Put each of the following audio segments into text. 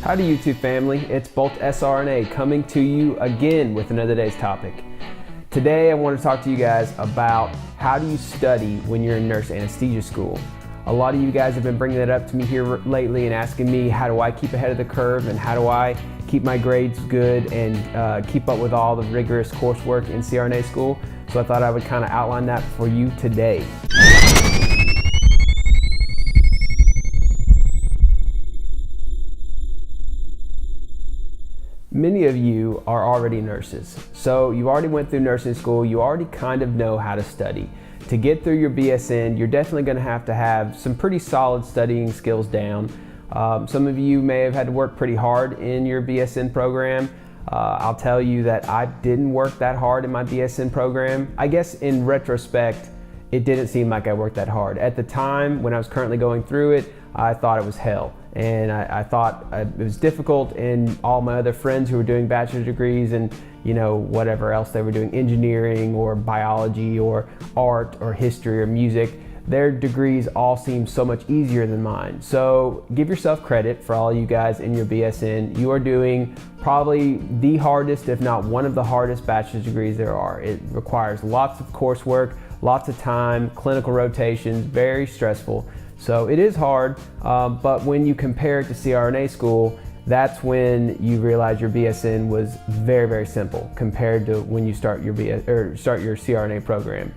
Howdy YouTube family, it's Bolt CRNA coming to you again with another day's topic. Today I want to talk to you guys about how do you study when you're in nurse anesthesia school. A lot of you guys have been bringing that up to me here lately and asking me how do I keep ahead of the curve and how do I keep my grades good and keep up with all the rigorous coursework in CRNA school. So I thought I would kind of outline that for you today. Many of you are already nurses, so you already went through nursing school, you already kind of know how to study. To get through your BSN, you're definitely going to have some pretty solid studying skills down. Some of you may have had to work pretty hard in your BSN program. I'll tell you that I didn't work that hard in my BSN program. I guess in retrospect, it didn't seem like I worked that hard. At the time, when I was currently going through it, I thought it was hell. And I thought it was difficult, and all my other friends who were doing bachelor's degrees and whatever else they were doing, engineering or biology or art or history or music, their degrees all seemed so much easier than mine. So give yourself credit for all you guys in your BSN. You are doing probably the hardest, if not one of the hardest bachelor's degrees there are. It requires lots of coursework, lots of time, clinical rotations, very stressful. So it is hard, but when you compare it to CRNA school, that's when you realize your BSN was very, very simple compared to when you start your CRNA program.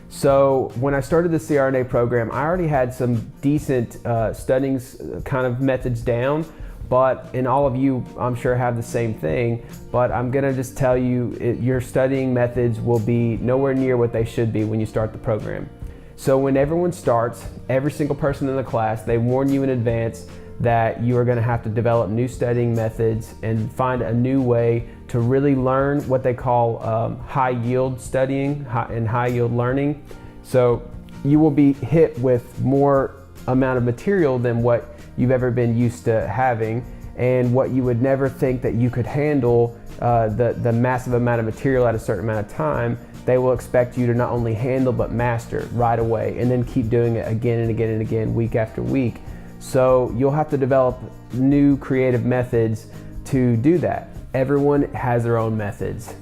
So when I started the CRNA program, I already had some decent studying kind of methods down, and all of you, I'm sure, have the same thing, but I'm gonna just tell you, your studying methods will be nowhere near what they should be when you start the program. So when everyone starts, every single person in the class, they warn you in advance that you are going to have to develop new studying methods and find a new way to really learn what they call high yield studying and high yield learning. So you will be hit with more amount of material than what you've ever been used to having, and what you would never think that you could handle, the massive amount of material at a certain amount of time. They will expect you to not only handle but master right away, and then keep doing it again and again and again, week after week. So you'll have to develop new creative methods to do that. Everyone has their own methods.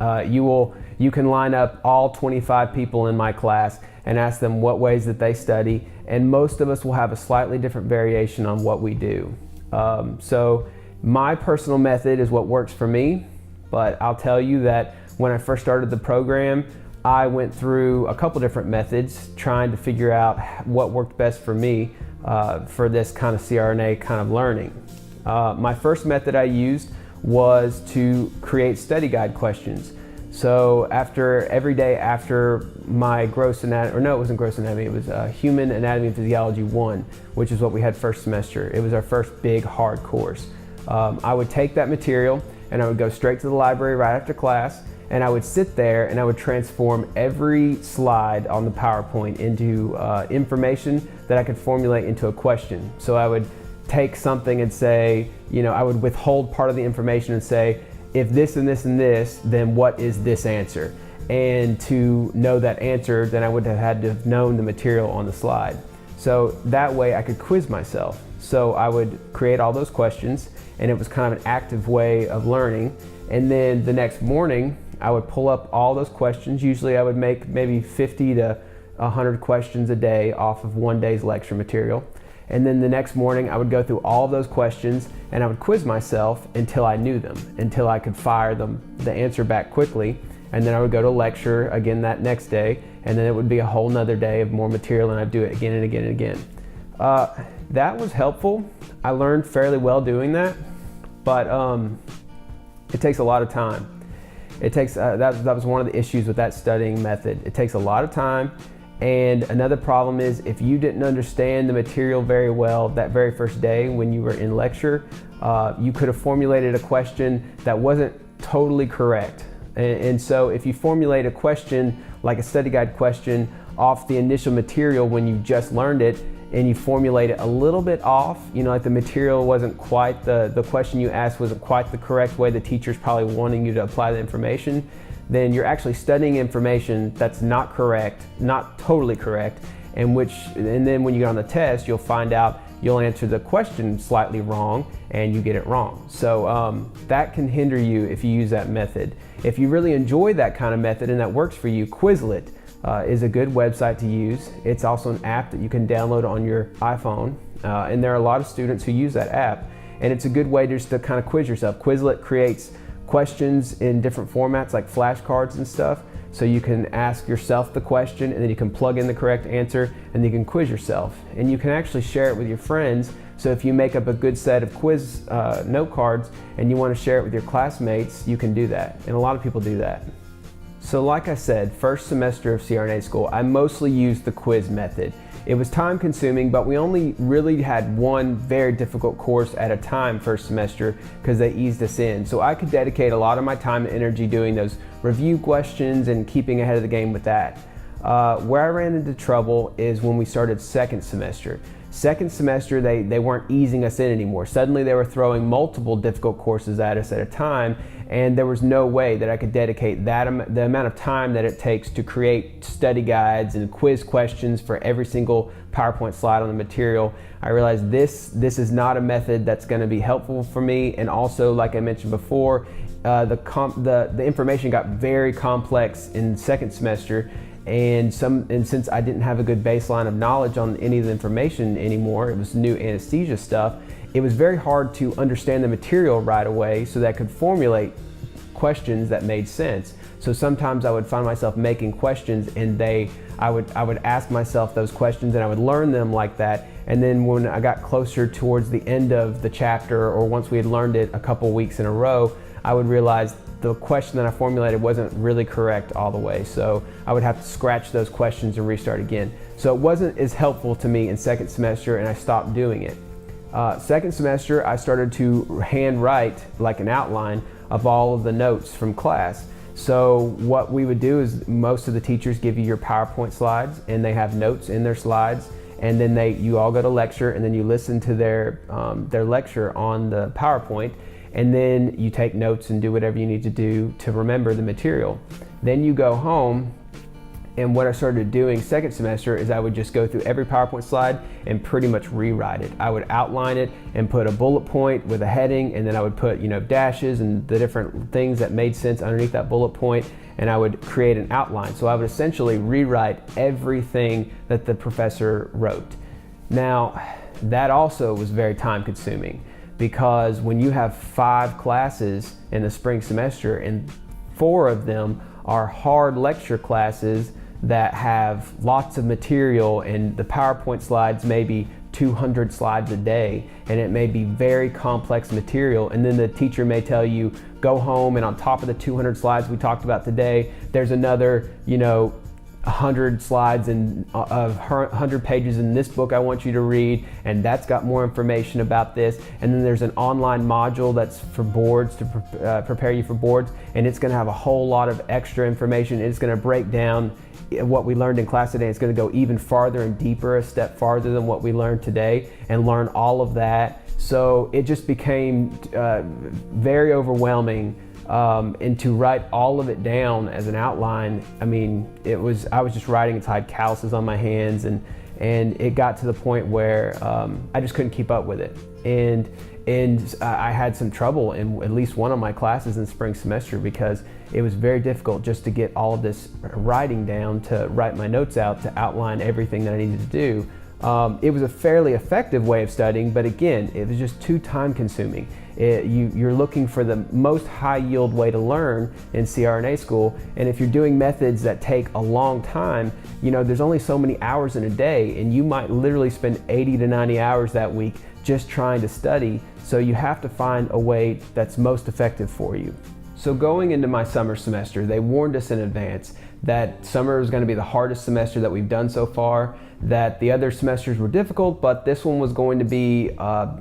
You can line up all 25 people in my class and ask them what ways that they study, and most of us will have a slightly different variation on what we do. So my personal method is what works for me, but I'll tell you that when I first started the program, I went through a couple different methods trying to figure out what worked best for me for this kind of CRNA kind of learning. My first method I used was to create study guide questions. So every day after my gross anatomy, or no, it wasn't gross anatomy, it was human anatomy and physiology 1, which is what we had first semester. It was our first big hard course. I would take that material and I would go straight to the library right after class, and I would sit there and I would transform every slide on the PowerPoint into information that I could formulate into a question. So I would take something and say, I would withhold part of the information and say, if this and this and this, then what is this answer? And to know that answer, then I would have had to have known the material on the slide. So that way I could quiz myself. So I would create all those questions, and it was kind of an active way of learning. And then the next morning, I would pull up all those questions. Usually I would make maybe 50 to 100 questions a day off of one day's lecture material. And then the next morning I would go through all of those questions and I would quiz myself until I knew them, until I could fire the answer back quickly. And then I would go to lecture again that next day, and then it would be a whole nother day of more material, and I'd do it again and again and again. That was helpful. I learned fairly well doing that, but it takes a lot of time. It takes, that was one of the issues with that studying method. It takes a lot of time, and another problem is if you didn't understand the material very well that very first day when you were in lecture, you could have formulated a question that wasn't totally correct. And so if you formulate a question like a study guide question off the initial material when you just learned it, and you formulate it a little bit off, like the material wasn't quite, the question you asked wasn't quite the correct way the teacher's probably wanting you to apply the information, then you're actually studying information that's not correct, not totally correct, and then when you get on the test, you'll find out you'll answer the question slightly wrong and you get it wrong. So that can hinder you if you use that method. If you really enjoy that kind of method and that works for you, Quizlet is a good website to use. It's also an app that you can download on your iPhone, and there are a lot of students who use that app, and it's a good way just to kind of quiz yourself. Quizlet creates questions in different formats like flashcards and stuff, so you can ask yourself the question and then you can plug in the correct answer and you can quiz yourself, and you can actually share it with your friends. So if you make up a good set of quiz note cards and you want to share it with your classmates, you can do that, and a lot of people do that. So like I said, first semester of CRNA school, I mostly used the quiz method. It was time consuming, but we only really had one very difficult course at a time first semester because they eased us in. So I could dedicate a lot of my time and energy doing those review questions and keeping ahead of the game with that. Where I ran into trouble is when we started second semester. Second semester, they weren't easing us in anymore. Suddenly they were throwing multiple difficult courses at us at a time, and there was no way that I could dedicate the amount of time that it takes to create study guides and quiz questions for every single PowerPoint slide on the material. I realized this is not a method that's going to be helpful for me, and also, like I mentioned before, the information got very complex in second semester. And since I didn't have a good baseline of knowledge on any of the information anymore, it was new anesthesia stuff, it was very hard to understand the material right away so that I could formulate questions that made sense. So sometimes I would find myself making questions, and I would ask myself those questions and I would learn them like that. And then when I got closer towards the end of the chapter, or once we had learned it a couple weeks in a row, I would realize the question that I formulated wasn't really correct all the way. So I would have to scratch those questions and restart again. So it wasn't as helpful to me in second semester, and I stopped doing it. Second semester, I started to handwrite like an outline of all of the notes from class. So what we would do is most of the teachers give you your PowerPoint slides, and they have notes in their slides, and then you all go to lecture, and then you listen to their lecture on the PowerPoint, and then you take notes and do whatever you need to do to remember the material. Then you go home, and what I started doing second semester is I would just go through every PowerPoint slide and pretty much rewrite it. I would outline it and put a bullet point with a heading, and then I would put dashes and the different things that made sense underneath that bullet point, and I would create an outline. So I would essentially rewrite everything that the professor wrote. Now, that also was very time consuming, because when you have 5 classes in the spring semester and 4 of them are hard lecture classes that have lots of material, and the PowerPoint slides may be 200 slides a day, and it may be very complex material, and then the teacher may tell you, go home and on top of the 200 slides we talked about today, there's another 100 slides and 100 pages in this book I want you to read, and that's got more information about this, and then there's an online module that's for boards to prepare you for boards, and it's going to have a whole lot of extra information. It's going to break down what we learned in class today. It's going to go even farther and deeper, a step farther than what we learned today, and learn all of that. So it just became very overwhelming. And to write all of it down as an outline, I was just writing until I had calluses on my hands, and it got to the point where I just couldn't keep up with it. And I had some trouble in at least one of my classes in spring semester, because it was very difficult just to get all of this writing down, to write my notes out, to outline everything that I needed to do. It was a fairly effective way of studying, but again, it was just too time consuming. You're looking for the most high yield way to learn in CRNA school, and if you're doing methods that take a long time, there's only so many hours in a day, and you might literally spend 80 to 90 hours that week just trying to study. So you have to find a way that's most effective for you. So going into my summer semester, they warned us in advance that summer was going to be the hardest semester that we've done so far, that the other semesters were difficult, but this one was going to be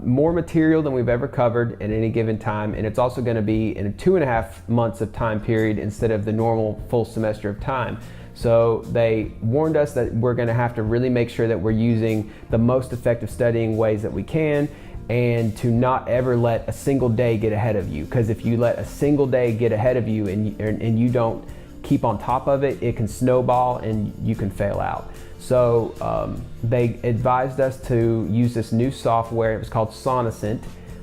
more material than we've ever covered at any given time, and it's also going to be in a 2.5 months of time period instead of the normal full semester of time. So they warned us that we're going to have to really make sure that we're using the most effective studying ways that we can, and to not ever let a single day get ahead of you, because if you let a single day get ahead of you and you don't keep on top of it, it can snowball and you can fail out. So they advised us to use this new software. It was called Sonocent.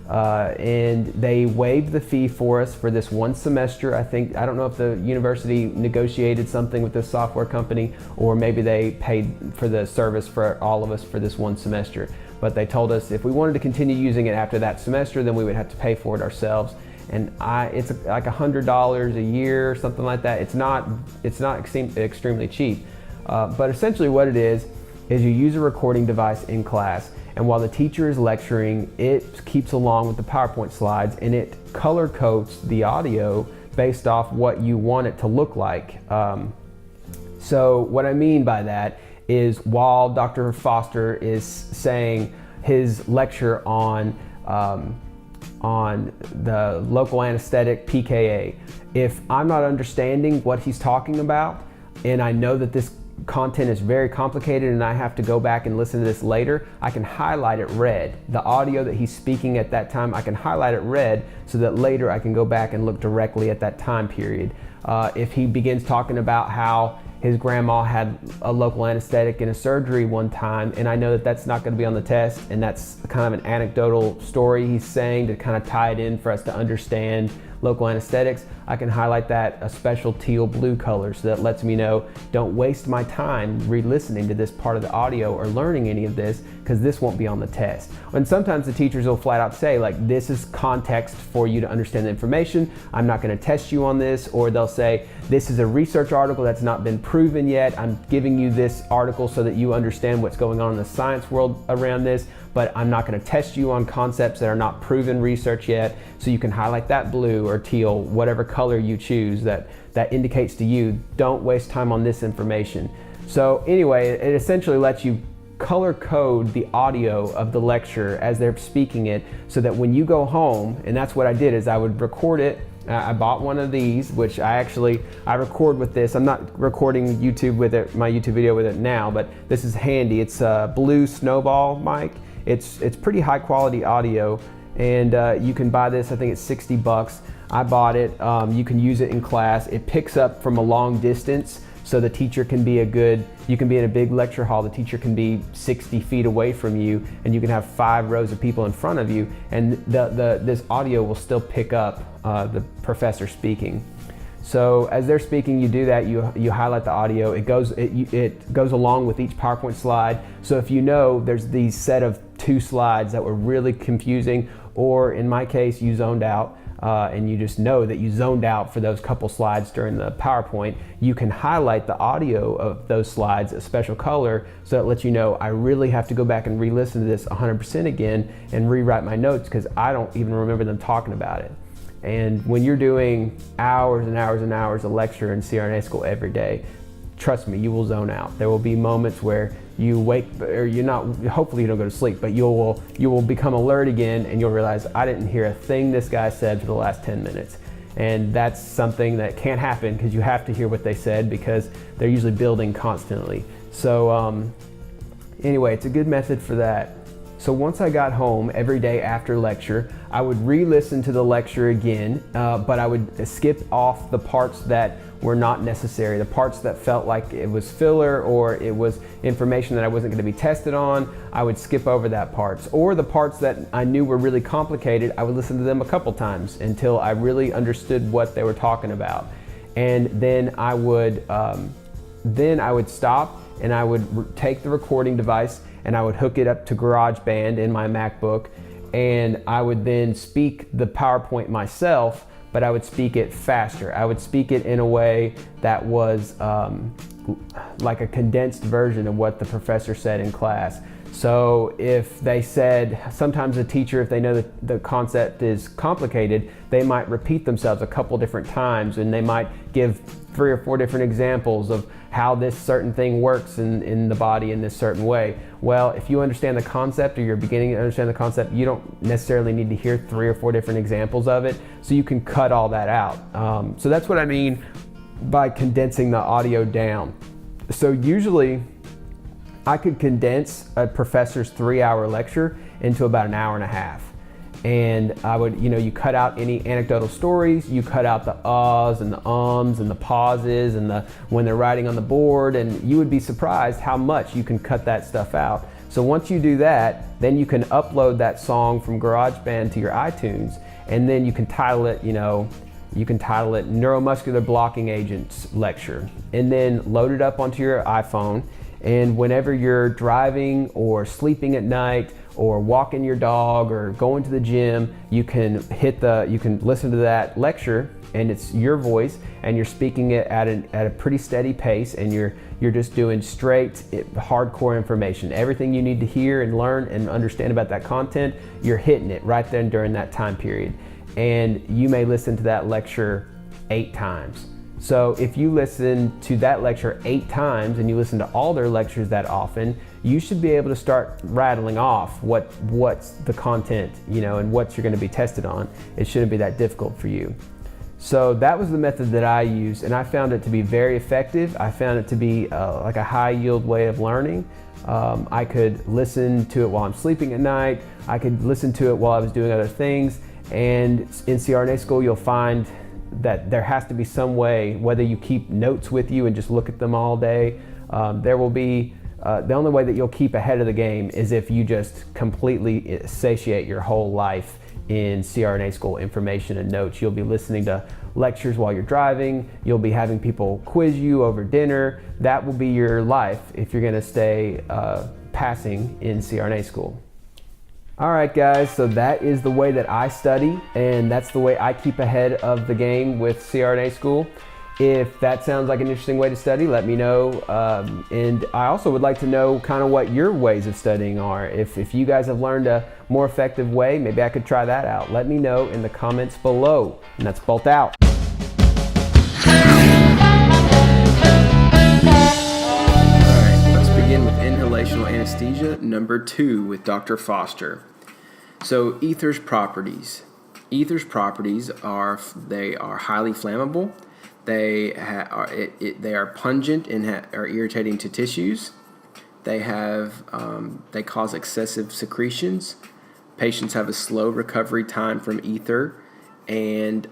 And they waived the fee for us for this one semester. I don't know if the university negotiated something with this software company, or maybe they paid for the service for all of us for this one semester. But they told us if we wanted to continue using it after that semester, then we would have to pay for it ourselves. And it's like $100 a year or something like that. It's not extremely cheap. But essentially what it is you use a recording device in class. And while the teacher is lecturing, it keeps along with the PowerPoint slides, and it color codes the audio based off what you want it to look like. So what I mean by that is while Dr. Foster is saying his lecture on the local anesthetic PKA, if I'm not understanding what he's talking about, and I know that this content is very complicated and I have to go back and listen to this later, I can highlight it red. The audio that he's speaking at that time, I can highlight it red so that later I can go back and look directly at that time period. If he begins talking about how his grandma had a local anesthetic in a surgery one time, and I know that that's not going to be on the test, and that's kind of an anecdotal story he's saying to kind of tie it in for us to understand local anesthetics, I can highlight that a special teal blue color so that lets me know, don't waste my time re-listening to this part of the audio or learning any of this, because this won't be on the test. And sometimes the teachers will flat out say, like, this is context for you to understand the information, I'm not going to test you on this. Or they'll say, this is a research article that's not been proven yet, I'm giving you this article so that you understand what's going on in the science world around this, but I'm not going to test you on concepts that are not proven research yet. So you can highlight that blue or teal, whatever color you choose that indicates to you, don't waste time on this information. So anyway, it essentially lets you color code the audio of the lecture as they're speaking it, so that when you go home, and that's what I did, is I would record it. I bought one of these, which I record with this. I'm not recording YouTube with it, my YouTube video with it now, but this is handy. It's a Blue Snowball mic. It's pretty high quality audio, and you can buy this, I think it's $60. I bought it. You can use it in class. It picks up from a long distance, so the teacher can be you can be in a big lecture hall, the teacher can be 60 feet away from you, and you can have 5 rows of people in front of you, and this audio will still pick up the professor speaking. So as they're speaking, you do that, you highlight the audio, it goes along with each PowerPoint slide. So if you know there's these set of 2 slides that were really confusing, or in my case, you zoned out, and you just know that you zoned out for those couple slides during the PowerPoint, you can highlight the audio of those slides a special color, so it lets you know, I really have to go back and re-listen to this 100% again and rewrite my notes, because I don't even remember them talking about it. And when you're doing hours and hours and hours of lecture in CRNA school every day, trust me, you will zone out. There will be moments where you wake, or hopefully you don't go to sleep, but you will become alert again, and you'll realize, I didn't hear a thing this guy said for the last 10 minutes. And that's something that can't happen, because you have to hear what they said, because they're usually building constantly. So anyway, it's a good method for that. So once I got home every day after lecture, I would re-listen to the lecture again, but I would skip off the parts that were not necessary, the parts that felt like it was filler or it was information that I wasn't going to be tested on. I would skip over that parts, or the parts that I knew were really complicated, I would listen to them a couple times until I really understood what they were talking about. And then I would stop, and I would take the recording device and I would hook it up to GarageBand in my MacBook, and I would then speak the PowerPoint myself, but I would speak it faster. I would speak it in a way that was like a condensed version of what the professor said in class. So if they said, sometimes a teacher, if they know that the concept is complicated, they might repeat themselves a couple different times, and they might give 3 or 4 different examples of how this certain thing works in the body in this certain way. Well, if you understand the concept, or you're beginning to understand the concept, you don't necessarily need to hear 3 or 4 different examples of it, so you can cut all that out. So that's what I mean by condensing the audio down. So usually I could condense a professor's 3-hour lecture into about an hour and a half. And I would, you cut out any anecdotal stories, you cut out the uhs and the ums and the pauses and when they're writing on the board, and you would be surprised how much you can cut that stuff out. So once you do that, then you can upload that song from GarageBand to your iTunes, and then you can title it, Neuromuscular Blocking Agents Lecture, and then load it up onto your iPhone. And whenever you're driving or sleeping at night or walking your dog or going to the gym, you can listen to that lecture, and it's your voice, and you're speaking it at a pretty steady pace, and you're just doing straight hardcore information. Everything you need to hear and learn and understand about that content, you're hitting it right then during that time period. And you may listen to that lecture 8 times. So if you listen to that lecture 8 times and you listen to all their lectures that often, you should be able to start rattling off what's the content, and what you're going to be tested on. It shouldn't be that difficult for you. So that was the method that I used, and I found it to be very effective. I found it to be like a high yield way of learning. I could listen to it while I'm sleeping at night. I could listen to it while I was doing other things. And in CRNA school, you'll find that there has to be some way, whether you keep notes with you and just look at them all day, there will be, the only way that you'll keep ahead of the game is if you just completely satiate your whole life in CRNA school information and notes. You'll be listening to lectures while you're driving, you'll be having people quiz you over dinner. That will be your life if you're gonna stay passing in CRNA school. All right, guys, so that is the way that I study, and that's the way I keep ahead of the game with CRNA school. If that sounds like an interesting way to study, let me know. And I also would like to know kind of what your ways of studying are. If you guys have learned a more effective way, maybe I could try that out. Let me know in the comments below. And that's Bolt out. Begin with inhalational anesthesia number 2 with Dr. Foster. So ether's properties. Ether's properties are highly flammable. They are pungent and are irritating to tissues. They cause excessive secretions. Patients have a slow recovery time from ether. And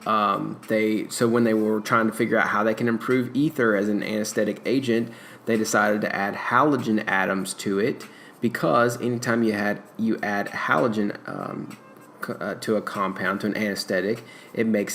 so when they were trying to figure out how they can improve ether as an anesthetic agent, they decided to add halogen atoms to it, because anytime you add halogen to a compound, to an anesthetic, it makes it